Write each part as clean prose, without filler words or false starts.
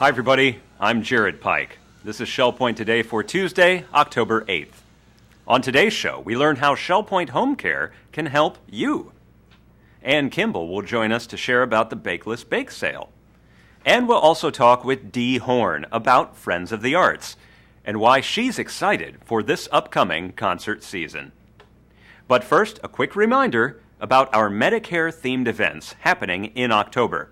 Hi, everybody. I'm Jared Pike. This is Shell Point Today for Tuesday, October 8th. On today's show, we learn how Shell Point Home Care can help you. Ann Kimball will join us to share about the Bakeless Bake Sale. And we'll also talk with Dee Horne about Friends of the Arts and why she's excited for this upcoming concert season. But first, a quick reminder about our Medicare-themed events happening in October.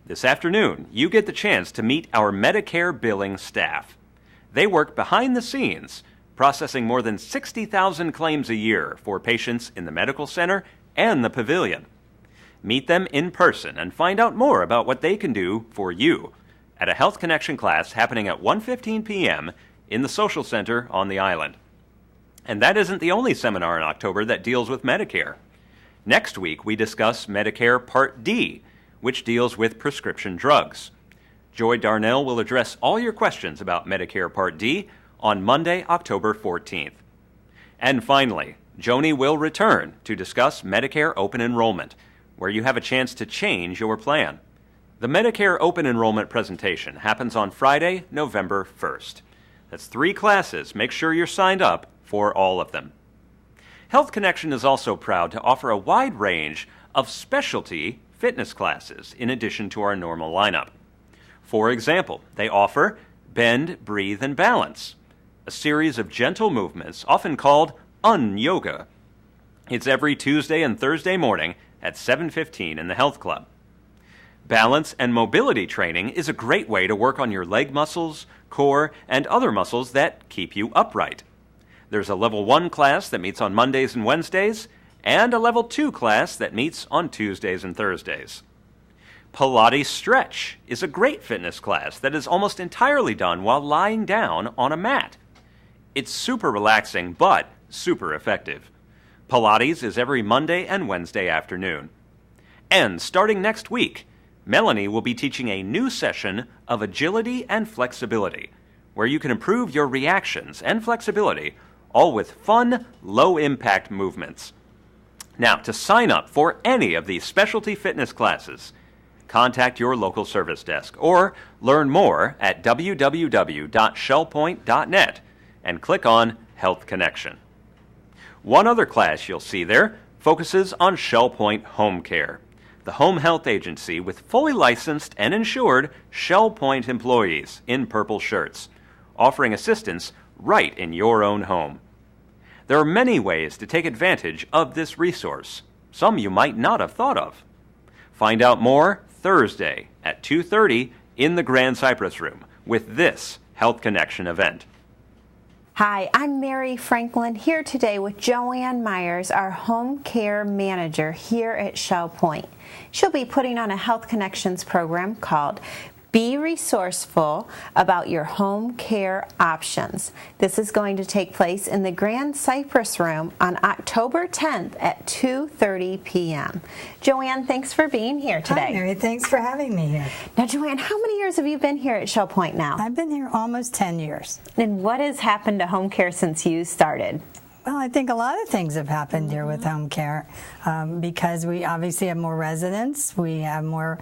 This afternoon, you get the chance to meet our Medicare billing staff. They work behind the scenes, processing more than 60,000 claims a year for patients in the medical center and the pavilion. Meet them in person and find out more about what they can do for you at a Health Connection class happening at 1:15 p.m. in the Social Center on the island. And that isn't the only seminar in October that deals with Medicare. Next week, we discuss Medicare Part D, which deals with prescription drugs. Joy Darnell will address all your questions about Medicare Part D on Monday, October 14th. And finally, Joni will return to discuss Medicare Open Enrollment, where you have a chance to change your plan. The Medicare Open Enrollment presentation happens on Friday, November 1st. That's 3 classes. Make sure you're signed up for all of them. Health Connection is also proud to offer a wide range of specialty fitness classes in addition to our normal lineup. For example, they offer Bend, Breathe, and Balance, a series of gentle movements often called Un-Yoga. It's every Tuesday and Thursday morning at 7:15 in the Health Club. Balance and mobility training is a great way to work on your leg muscles, core, and other muscles that keep you upright. There's a Level 1 class that meets on Mondays and Wednesdays, and a Level 2 class that meets on Tuesdays and Thursdays. Pilates Stretch is a great fitness class that is almost entirely done while lying down on a mat. It's super relaxing, but super effective. Pilates is every Monday and Wednesday afternoon. And starting next week, Melanie will be teaching a new session of agility and flexibility, where you can improve your reactions and flexibility, all with fun, low-impact movements. Now, to sign up for any of these specialty fitness classes, contact your local service desk or learn more at www.shellpoint.net and click on Health Connection. One other class you'll see there focuses on Shell Point Home Care, the home health agency with fully licensed and insured Shell Point employees in purple shirts, offering assistance right in your own home. There are many ways to take advantage of this resource, some you might not have thought of. Find out more Thursday at 2:30 in the Grand Cypress Room with this Health Connection event. Hi, I'm Mary Franklin here today with Joanne Meyers, our home care manager here at Shell Point. She'll be putting on a Health Connections program called Be Resourceful About Your Home Care Options. This is going to take place in the Grand Cypress Room on October 10th at 2:30 p.m. Joanne, thanks for being here today. Hi, Mary. Thanks for having me here. Now, Joanne, how many years have you been here at Shell Point now? I've been here almost 10 years. And what has happened to home care since you started? Well, I think a lot of things have happened here with home care because we obviously have more residents. We have more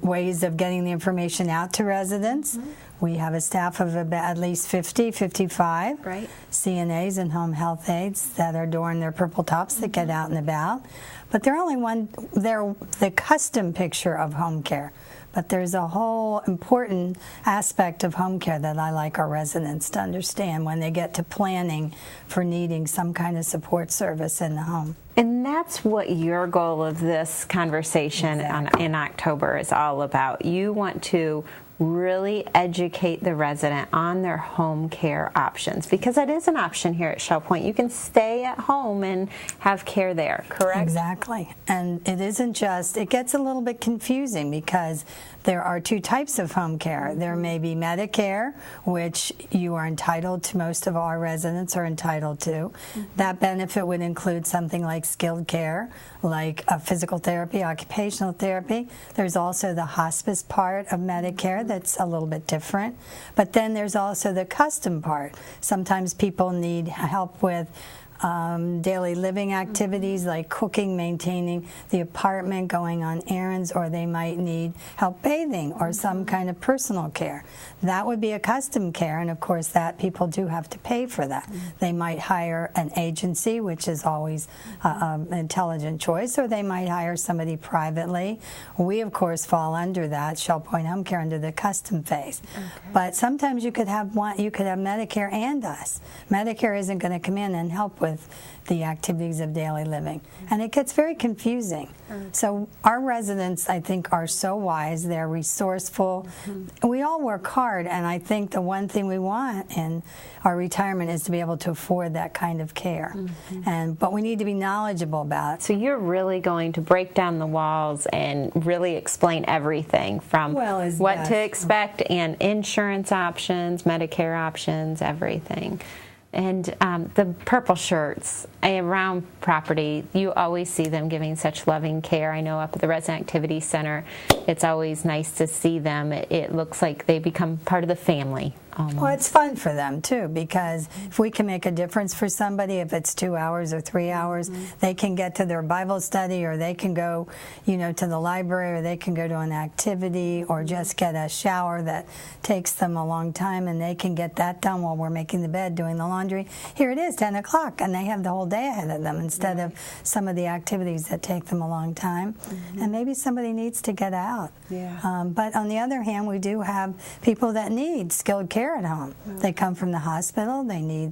ways of getting the information out to residents. We have a staff of about at least 50, 55 right. CNAs and home health aides that are adorning their purple tops that get out and about. But they're the custom picture of home care. But there's a whole important aspect of home care that I like our residents to understand when they get to planning for needing some kind of support service in the home. And that's what your goal of this conversation in October is all about. You want to really educate the resident on their home care options, because that is an option here at Shell Point. You can stay at home and have care there, correct? Exactly. And it isn't just, it gets a little bit confusing because there are two types of home care. There may be Medicare, which you are entitled to, most of our residents are entitled to. That benefit would include something like skilled care, like physical therapy, occupational therapy. There's also the hospice part of Medicare that's a little bit different. But then there's also the custom part. Sometimes people need help with daily living activities like cooking, maintaining the apartment, going on errands, or they might need help bathing or some kind of personal care. That would be a custom care, and of course that people do have to pay for that. They might hire an agency, which is always an intelligent choice, or they might hire somebody privately. We of course fall under that, Shell Point Home Care, under the custom phase. Okay. But sometimes you could have Medicare and us. Medicare isn't going to come in and help with the activities of daily living, and it gets very confusing. So our residents, I think, are so wise. They're resourceful. We all work hard, and I think the one thing we want in our retirement is to be able to afford that kind of care. But we need to be knowledgeable about it. So you're really going to break down the walls and really explain everything from what to expect and insurance options, Medicare options, everything. And the purple shirts around property, you always see them giving such loving care. I know up at the Resident Activity Center, it's always nice to see them. It looks like they become part of the family. Almost. Well, it's fun for them, too, because if we can make a difference for somebody, if it's 2 hours or 3 hours, they can get to their Bible study, or they can go, to the library, or they can go to an activity, or just get a shower that takes them a long time, and they can get that done while we're making the bed, doing the laundry. Here it is, 10 o'clock, and they have the whole day ahead of them instead of some of the activities that take them a long time. And maybe somebody needs to get out. But on the other hand, we do have people that need skilled care at home. They come from the hospital, they need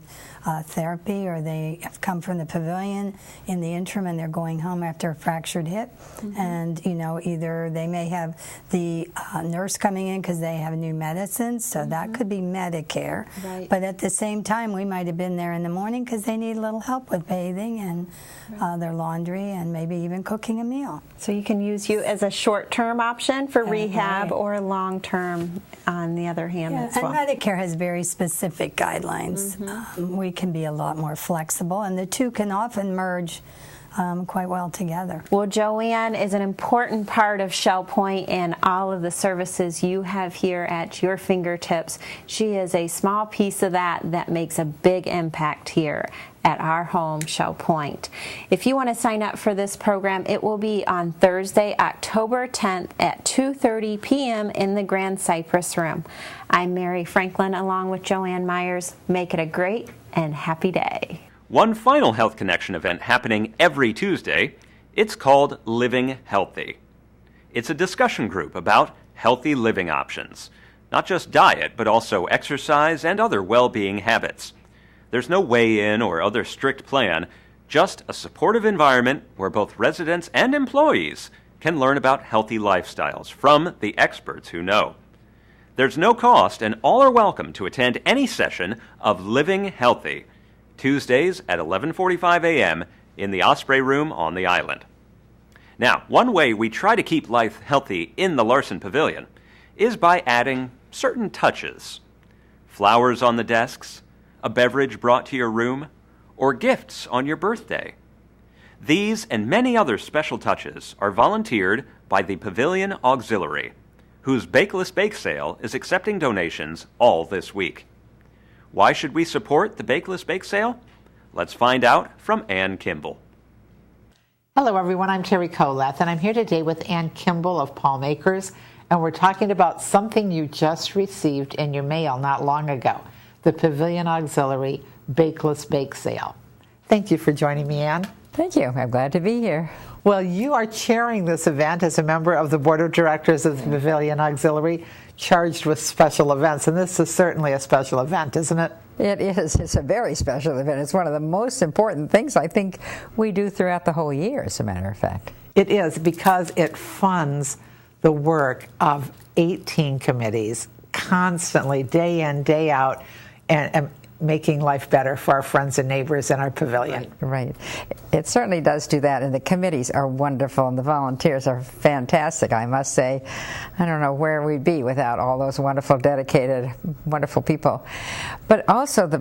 therapy, or they have come from the pavilion in the interim and they're going home after a fractured hip. And either they may have the nurse coming in because they have new medicines, so that could be Medicare. But at the same time, we might have been there in the morning because they need a little help with bathing and their laundry and maybe even cooking a meal. So you can use you as a short-term option for rehab or long-term on the other hand as well. And Medicare has very specific guidelines. We can be a lot more flexible, and the two can often merge quite well together. Well, Joanne is an important part of Shell Point and all of the services you have here at your fingertips. She is a small piece of that makes a big impact here at our home, Shell Point. If you want to sign up for this program, it will be on Thursday, October 10th at 2:30 p.m. in the Grand Cypress Room. I'm Mary Franklin along with Joanne Meyers. Make it a great and happy day. One final Health Connection event happening every Tuesday. It's called Living Healthy. It's a discussion group about healthy living options, not just diet, but also exercise and other well-being habits. There's no weigh-in or other strict plan, just a supportive environment where both residents and employees can learn about healthy lifestyles from the experts who know. There's no cost, and all are welcome to attend any session of Living Healthy, Tuesdays at 11:45 a.m. in the Osprey Room on the island. Now, one way we try to keep life healthy in the Larson Pavilion is by adding certain touches. Flowers on the desks, a beverage brought to your room, or gifts on your birthday. These and many other special touches are volunteered by the Pavilion Auxiliary, whose Bakeless Bake Sale is accepting donations all this week. Why should we support the Bakeless Bake Sale? Let's find out from Ann Kimball. Hello everyone, I'm Terry Kolath, and I'm here today with Ann Kimball of Palmakers, and we're talking about something you just received in your mail not long ago, the Pavilion Auxiliary Bakeless Bake Sale. Thank you for joining me, Ann. Thank you. I'm glad to be here. Well, you are chairing this event as a member of the Board of Directors of the Pavilion Auxiliary, charged with special events, and this is certainly a special event, isn't it? It is. It's a very special event. It's one of the most important things I think we do throughout the whole year, as a matter of fact. It is, because it funds the work of 18 committees constantly, day in, day out, and making life better for our friends and neighbors in our pavilion. Right. It certainly does do that, and the committees are wonderful, and the volunteers are fantastic, I must say. I don't know where we'd be without all those wonderful, dedicated, wonderful people. But also, the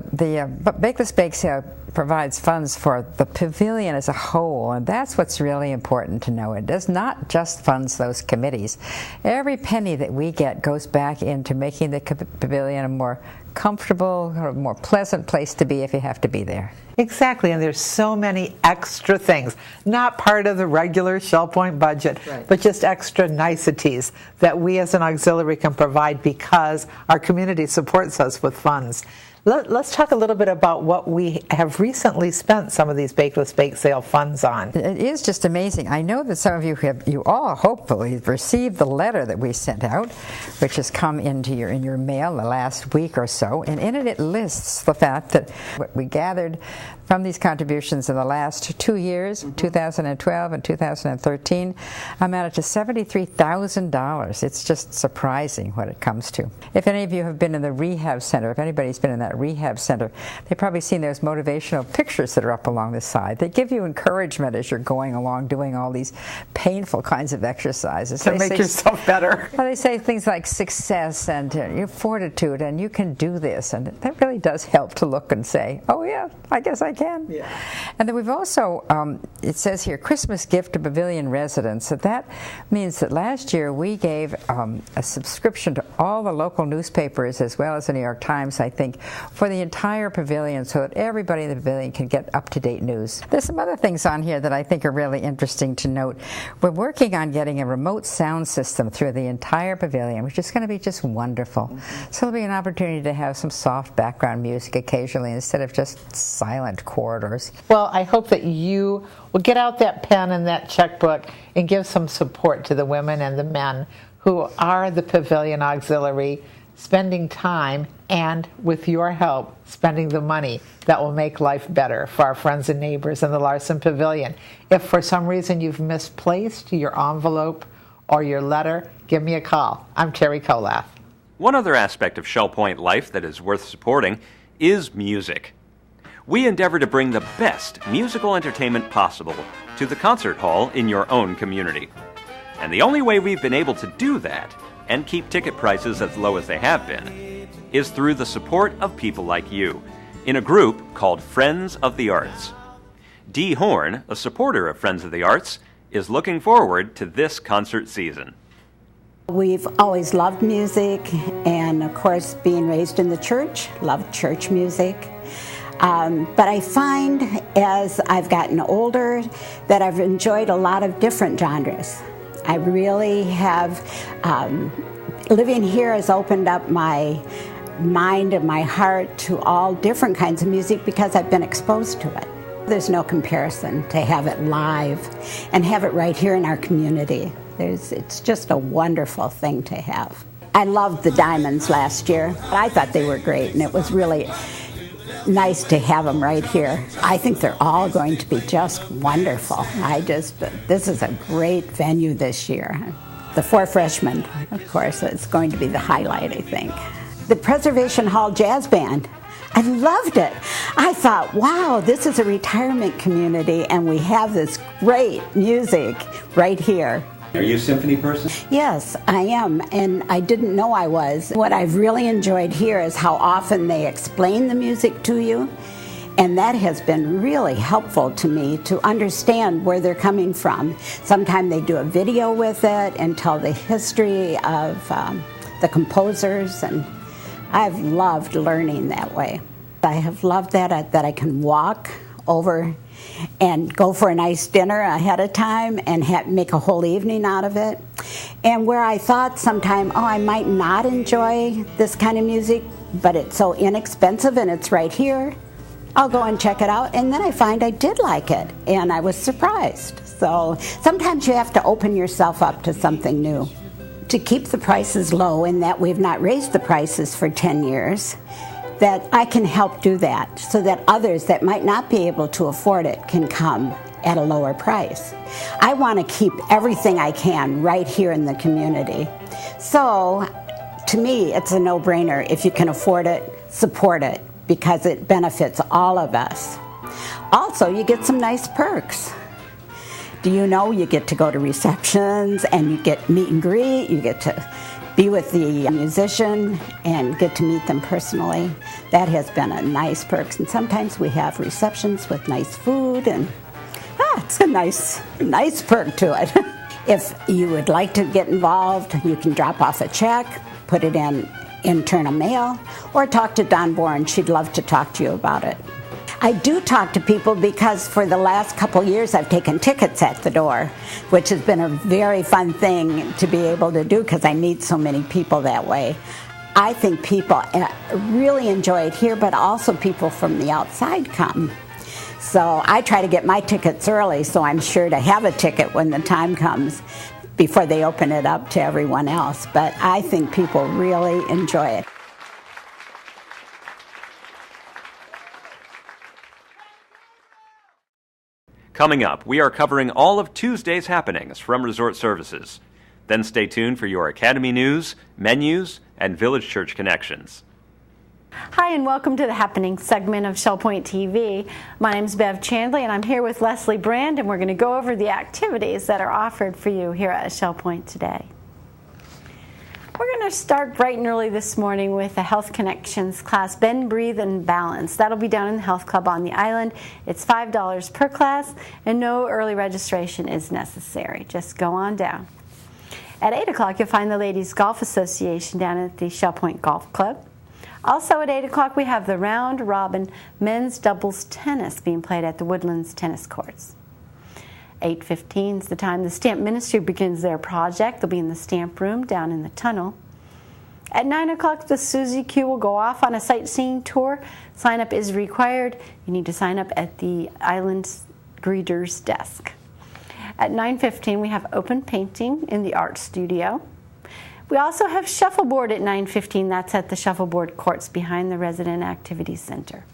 Bakeless Bake Sale provides funds for the pavilion as a whole, and that's what's really important to know. It does not just fund those committees. Every penny that we get goes back into making the pavilion a more comfortable, more pleasant place to be if you have to be there. Exactly, and there's so many extra things, not part of the regular Shell Point budget, but just extra niceties that we as an auxiliary can provide because our community supports us with funds. Let's talk a little bit about what we have recently spent some of these Bakeless Bake Sale funds on. It is just amazing. I know that some of you all hopefully received the letter that we sent out, which has come in your mail the last week or so, and in it lists the fact that what we gathered from these contributions in the last 2 years, 2012 and 2013, amounted to $73,000. It's just surprising what it comes to. If any of you have been in the rehab center, if anybody's been in that rehab center, they've probably seen those motivational pictures that are up along the side. They give you encouragement as you're going along doing all these painful kinds of exercises. To make yourself better. Well, they say things like success and your fortitude and you can do this, and that really does help to look and say, oh yeah, I guess I can. Yeah. And then we've also, it says here, Christmas gift to Pavilion residents. So that means that last year we gave a subscription to all the local newspapers as well as the New York Times, I think, for the entire pavilion so that everybody in the pavilion can get up-to-date news. There's some other things on here that I think are really interesting to note. We're working on getting a remote sound system through the entire pavilion, which is going to be just wonderful. So there'll be an opportunity to have some soft background music occasionally instead of just silent corridors. Well, I hope that you will get out that pen and that checkbook and give some support to the women and the men who are the Pavilion Auxiliary, spending time and, with your help, spending the money that will make life better for our friends and neighbors in the Larson Pavilion. If for some reason you've misplaced your envelope or your letter, give me a call. I'm Terry Kolath. One other aspect of Shell Point life that is worth supporting is music. We endeavor to bring the best musical entertainment possible to the concert hall in your own community. And the only way we've been able to do that and keep ticket prices as low as they have been is through the support of people like you in a group called Friends of the Arts. Dee Horne, a supporter of Friends of the Arts, is looking forward to this concert season. We've always loved music, and of course, being raised in the church, loved church music. But I find as I've gotten older that I've enjoyed a lot of different genres. I really have, living here has opened up my mind and my heart to all different kinds of music because I've been exposed to it. There's no comparison to have it live and have it right here in our community. It's just a wonderful thing to have. I loved the Diamonds last year. I thought they were great, and it was really nice to have them right here. I think they're all going to be just wonderful. This is a great venue this year. The 4 freshmen, of course, is going to be the highlight, I think. The Preservation Hall Jazz Band, I loved it. I thought, wow, this is a retirement community, and we have this great music right here. Are you a symphony person? Yes, I am, and I didn't know I was. What I've really enjoyed here is how often they explain the music to you, and that has been really helpful to me to understand where they're coming from. Sometimes they do a video with it and tell the history of the composers, and I've loved learning that way. I have loved that I can walk over and go for a nice dinner ahead of time and make a whole evening out of it. And where I thought sometime, I might not enjoy this kind of music, but it's so inexpensive and it's right here, I'll go and check it out. And then I find I did like it, and I was surprised. So sometimes you have to open yourself up to something new. To keep the prices low, in that we've not raised the prices for 10 years, that I can help do that so that others that might not be able to afford it can come at a lower price. I want to keep everything I can right here in the community. So to me, it's a no-brainer. If you can afford it, support it, because it benefits all of us. Also, you get some nice perks. Do you know you get to go to receptions and you get meet and greet, you get to be with the musician and get to meet them personally. That has been a nice perk. And sometimes we have receptions with nice food, and it's a nice perk to it. If you would like to get involved, you can drop off a check, put it in internal mail, or talk to Dawn Bourne. She'd love to talk to you about it. I do talk to people because for the last couple years I've taken tickets at the door, which has been a very fun thing to be able to do because I meet so many people that way. I think people really enjoy it here, but also people from the outside come. So I try to get my tickets early, so I'm sure to have a ticket when the time comes before they open it up to everyone else. But I think people really enjoy it. Coming up, we are covering all of Tuesday's happenings from Resort Services. Then stay tuned for your Academy news, menus, and Village Church connections. Hi, and welcome to the Happening segment of Shell Point TV. My name's Bev Chandley, and I'm here with Leslie Brand, and we're going to go over the activities that are offered for you here at Shell Point today. We're going to start bright and early this morning with the Health Connections class, Bend, Breathe, and Balance. That'll be down in the Health Club on the island. It's $5 per class, and no early registration is necessary. Just go on down. At 8 o'clock, you'll find the Ladies Golf Association down at the Shell Point Golf Club. Also at 8 o'clock, we have the Round Robin Men's Doubles Tennis being played at the Woodlands Tennis Courts. 8:15 is the time the Stamp Ministry begins their project. They'll be in the Stamp Room down in the tunnel. At 9 o'clock, the Suzy Q will go off on a sightseeing tour. Sign up is required. You need to sign up at the Island Greeter's desk. At 9:15, we have open painting in the art studio. We also have shuffleboard at 9:15. That's at the shuffleboard courts behind the Resident Activity Center.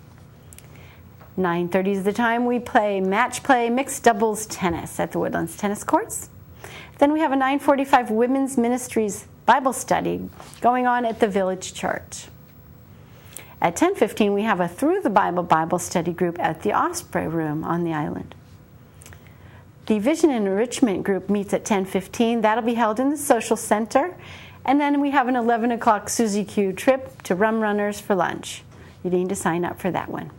9:30 is the time we play match play mixed doubles tennis at the Woodlands Tennis Courts. Then we have a 9:45 Women's Ministries Bible study going on at the Village Church. At 10:15 we have a Through the Bible study group at the Osprey Room on the island. The Vision and Enrichment group meets at 10:15. That'll be held in the Social Center. And then we have an 11 o'clock Suzy Q trip to Rum Runners for lunch. You need to sign up for that one.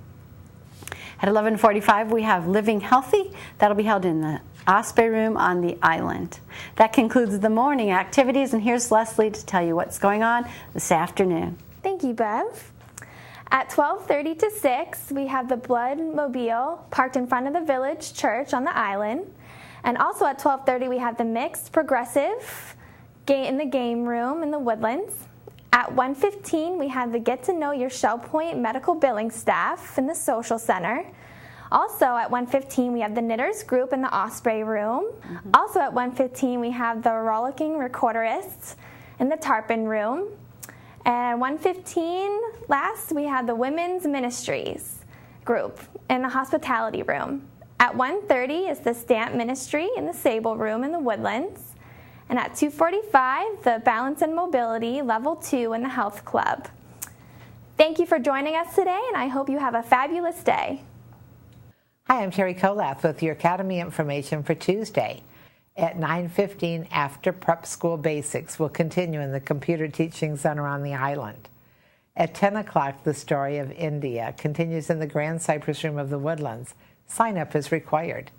At 11:45, we have Living Healthy. That'll be held in the Osprey Room on the island. That concludes the morning activities, and here's Leslie to tell you what's going on this afternoon. Thank you, Bev. At 12:30 to 6, we have the Blood Mobile parked in front of the Village Church on the island. And also at 12:30, we have the Mixed Progressive in the game room in the Woodlands. At 1:15, we have the Get to Know Your Shell Point medical billing staff in the Social Center. Also at 1:15, we have the Knitters group in the Osprey Room. Also at 1:15, we have the Rollicking Recorderists in the Tarpon Room. And at 1:15, last, we have the Women's Ministries group in the Hospitality Room. At 1:30 is the Stamp Ministry in the Sable Room in the Woodlands. And at 2:45, the Balance and Mobility Level 2 in the Health Club. Thank you for joining us today, and I hope you have a fabulous day. Hi, I'm Terry Kolath with your Academy information for Tuesday. At 9:15, After Prep School Basics will continue in the Computer Teaching Center on the island. At 10 o'clock, the Story of India continues in the Grand Cypress Room of the Woodlands. Sign up is required.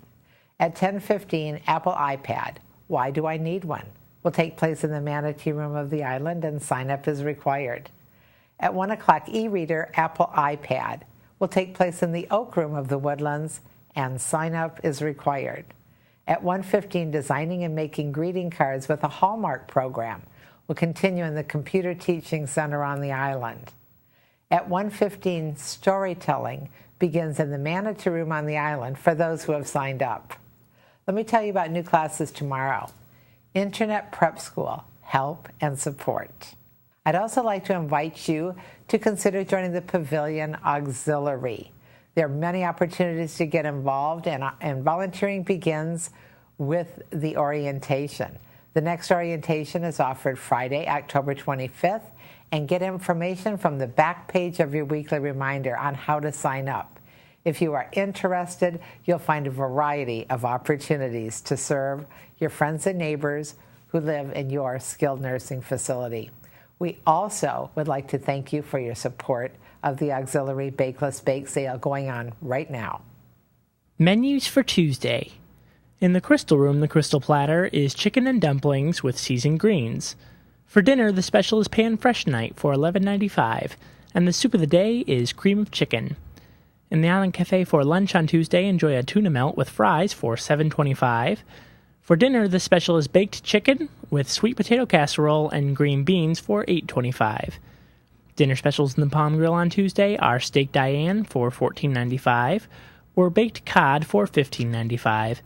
At 10:15, Apple iPad, Why Do I Need One? Will take place in the Manatee Room of the island, and sign up is required. At 1 o'clock, e-reader Apple iPad will take place in the Oak Room of the Woodlands, and sign up is required. At 1:15, Designing and Making Greeting Cards with a Hallmark program will continue in the Computer Teaching Center on the island. At 1:15, Storytelling begins in the Manatee Room on the island for those who have signed up. Let me tell you about new classes tomorrow. Internet Prep School, Help and Support. I'd also like to invite you to consider joining the Pavilion Auxiliary. There are many opportunities to get involved, and volunteering begins with the orientation. The next orientation is offered Friday, October 25th, and get information from the back page of your weekly reminder on how to sign up. If you are interested, you'll find a variety of opportunities to serve your friends and neighbors who live in your skilled nursing facility. We also would like to thank you for your support of the Auxiliary Bakeless Bake Sale going on right now. Menus for Tuesday. In the Crystal Room, the Crystal Platter is chicken and dumplings with seasoned greens. For dinner, the special is Pan Fresh Night for $11.95, and the soup of the day is cream of chicken. In the Island Cafe for lunch on Tuesday, enjoy a tuna melt with fries for $7.25. For dinner, the special is baked chicken with sweet potato casserole and green beans for $8.25. Dinner specials in the Palm Grill on Tuesday are Steak Diane for $14.95 or Baked Cod for $15.95.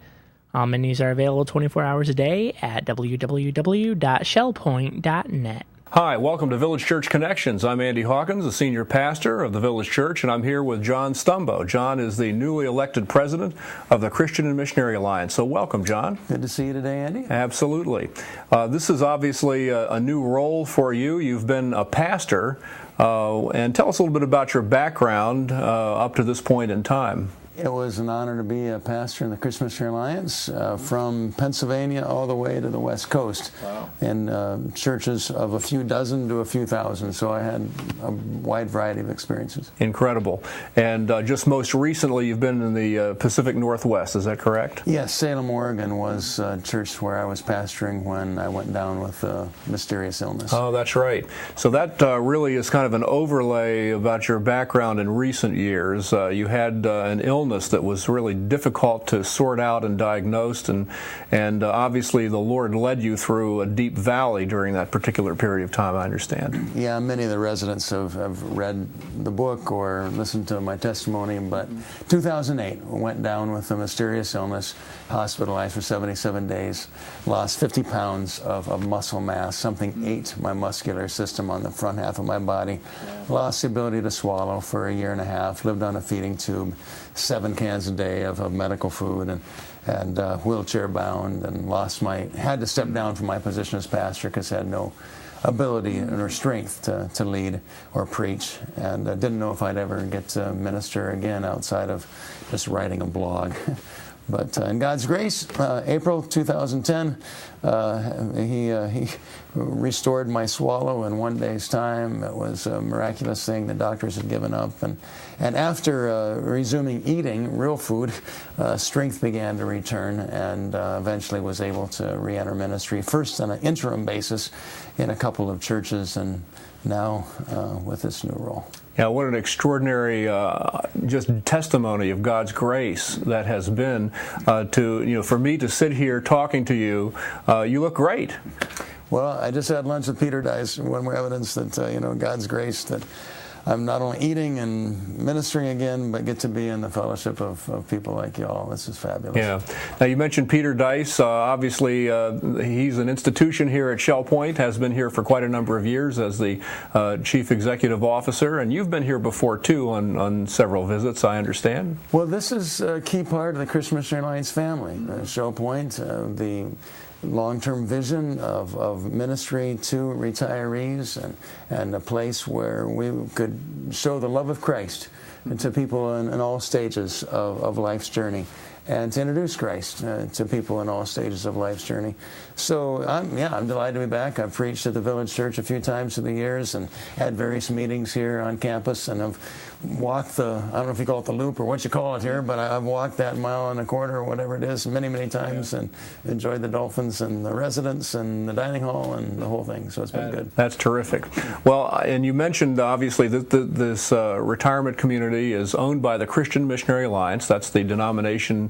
All menus are available 24 hours a day at www.shellpoint.net. Hi, welcome to Village Church Connections. I'm Andy Hawkins, the senior pastor of the Village Church, and I'm here with John Stumbo. John is the newly elected president of the Christian and Missionary Alliance. So welcome, John. Good to see you today, Andy. Absolutely. This is obviously a new role for you. You've been a pastor, and tell us a little bit about your background up to this point in time. It was an honor to be a pastor in the Christian Missionary Alliance from Pennsylvania all the way to the West Coast. Wow. In churches of a few dozen to a few thousand, so I had a wide variety of experiences. Incredible. And just most recently you've been in the Pacific Northwest, is that correct? Yes, Salem, Oregon was a church where I was pastoring when I went down with a mysterious illness. Oh, that's right. So that really is kind of an overlay about your background in recent years. You had an illness that was really difficult to sort out and diagnose, and obviously the Lord led you through a deep valley during that particular period of time, I understand. Yeah, many of the residents have read the book or listened to my testimony, but 2008, went down with a mysterious illness, hospitalized for 77 days, lost 50 pounds of muscle mass, something ate my muscular system on the front half of my body, lost the ability to swallow for a year and a half, lived on a feeding tube, 7 cans a day of medical food, and wheelchair bound, and had to step down from my position as pastor because I had no ability or strength to lead or preach, and didn't know if I'd ever get to minister again outside of just writing a blog. But in God's grace, April 2010, he restored my swallow in 1 day's time. It was a miraculous thing. The doctors had given up. And after resuming eating real food, strength began to return, and eventually was able to re-enter ministry, first on an interim basis in a couple of churches, and now with this new role. Yeah, what an extraordinary just testimony of God's grace that has been for me to sit here talking to you. You look great. Well, I just had lunch with Peter Dice, one more evidence that God's grace, that I'm not only eating and ministering again, but get to be in the fellowship of people like y'all. This is fabulous. Yeah. Now, you mentioned Peter Dice. Obviously, he's an institution here at Shell Point, has been here for quite a number of years as the Chief Executive Officer, and you've been here before, too, on several visits, I understand. Well, this is a key part of the Christian Missionary Alliance family. Shell Point, the long-term vision of ministry to retirees, and a place where we could show the love of Christ to people in all stages of life's journey, and to introduce Christ to people in all stages of life's journey. So I'm delighted to be back. I've preached at the Village Church a few times through the years and had various meetings here on campus, and I've walked I don't know if you call it the loop or what you call it here, but I've walked that 1.25 miles or whatever it is many, many times, and enjoyed the dolphins and the residents and the dining hall and the whole thing, so it's been good. That's terrific. Well, and you mentioned obviously that this retirement community is owned by the Christian Missionary Alliance. That's the denomination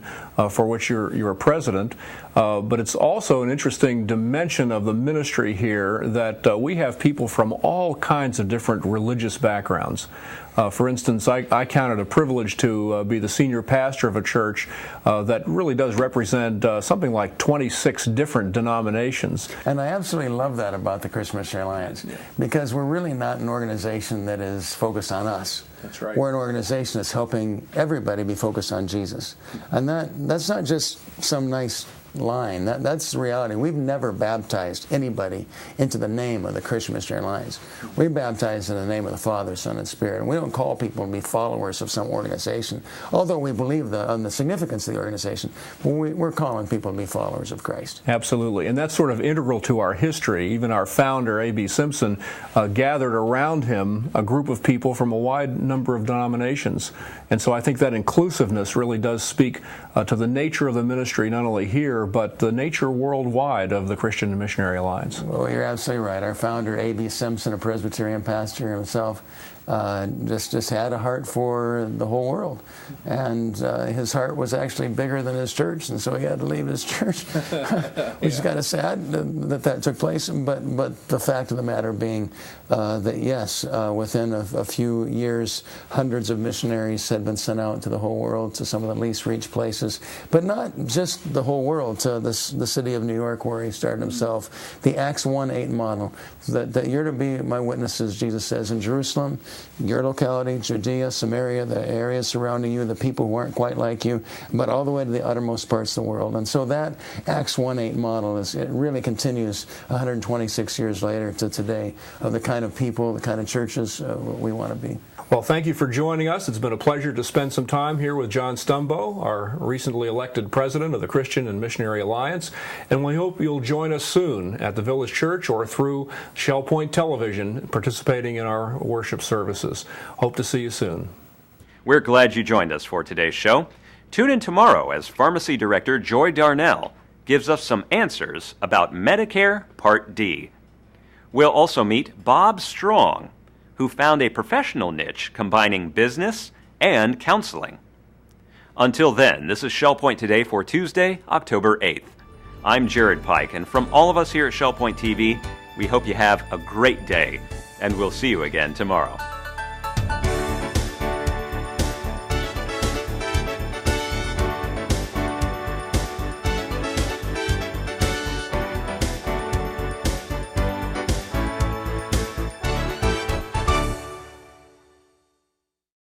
for which you're a president, but it's also an interesting dimension of the ministry here that we have people from all kinds of different religious backgrounds. For instance, I count it a privilege to be the senior pastor of a church that really does represent something like 26 different denominations. And I absolutely love that about the Christian Missionary Alliance, because we're really not an organization that is focused on us. That's right. We're an organization that's helping everybody be focused on Jesus. And that's not just some nice line. That's the reality. We've never baptized anybody into the name of the Christian Missionary Alliance. We baptize in the name of the Father, Son, and Spirit. And we don't call people to be followers of some organization, although we believe on the significance of the organization. But we're calling people to be followers of Christ. Absolutely. And that's sort of integral to our history. Even our founder, A.B. Simpson, gathered around him a group of people from a wide number of denominations. And so I think that inclusiveness really does speak to the nature of the ministry, not only here, particular, but the nature worldwide of the Christian and Missionary Alliance. Well, you're absolutely right. Our founder, A.B. Simpson, a Presbyterian pastor himself, just had a heart for the whole world, and his heart was actually bigger than his church, and so he had to leave his church, which is kind of sad that took place. But the fact of the matter being that yes, within a few years, hundreds of missionaries had been sent out to the whole world, to some of the least reached places, but not just the whole world, to the city of New York, where he started himself. The Acts 1:8 model, that you're to be my witnesses, Jesus says, in Jerusalem, your locality, Judea, Samaria, the areas surrounding you, the people who aren't quite like you, but all the way to the uttermost parts of the world. And so that Acts 1:8 model it really continues 126 years later to today, of the kind of people, the kind of churches we want to be. Well, thank you for joining us. It's been a pleasure to spend some time here with John Stumbo, our recently elected president of the Christian and Missionary Alliance, and we hope you'll join us soon at the Village Church or through Shell Point Television, participating in our worship services. Hope to see you soon. We're glad you joined us for today's show. Tune in tomorrow as Pharmacy Director Joy Darnell gives us some answers about Medicare Part D. We'll also meet Bob Strong, who found a professional niche combining business and counseling. Until then, this is Shell Point Today for Tuesday, October 8th. I'm Jared Pike, and from all of us here at Shell Point TV, we hope you have a great day, and we'll see you again tomorrow.